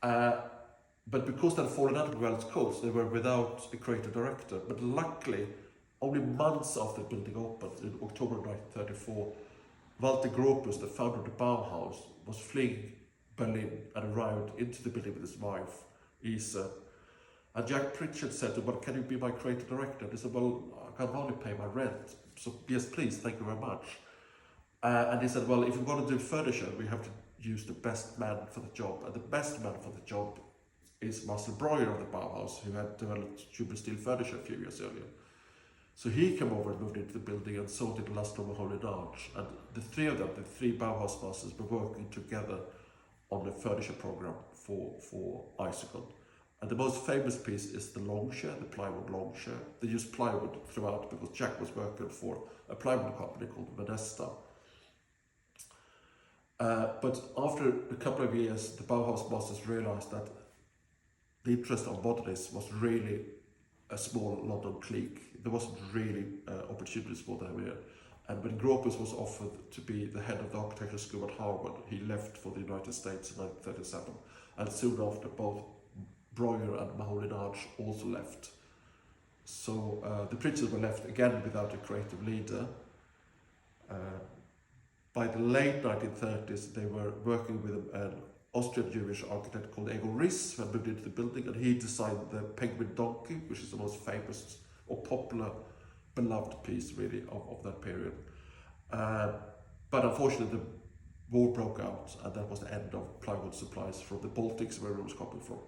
But because they'd fallen out of the Welsh coast, they were without a creative director. But luckily, only months after the building opened, in October 1934, Walter Gropius, the founder of the Bauhaus, was fleeing Berlin and arrived into the building with his wife, Isa. And Jack Pritchard said to him, well, can you be my creative director? And he said, well, I can only pay my rent. So, yes, please, thank you very much. And he said, well, if we're going to do furniture, we have to use the best man for the job. And the best man for the job is Marcel Breuer of the Bauhaus, who had developed tube steel furniture a few years earlier. So he came over and moved into the building, and so did Laszlo Moholy-Nagy. And the three of them, the three Bauhaus masters, were working together on the furniture program for Isokon. And the most famous piece is the long chair, the plywood long chair. They used plywood throughout because Jack was working for a plywood company called Venesta. But after a couple of years, the Bauhaus masters realized that the interest of modernists was really a small London clique. There wasn't really opportunities for them here. And when Gropius was offered to be the head of the architecture school at Harvard, he left for the United States in 1937. And soon after, both Breuer and Moholy-Nagy also left. So the Pritchards were left again without a creative leader. By the late 1930s, they were working with an Austrian-Jewish architect called Egon Riss, who had moved into the building, and he designed the Penguin Donkey, which is the most famous or popular, beloved piece really of that period. But unfortunately, the war broke out, and that was the end of plywood supplies from the Baltics, where it was coming from.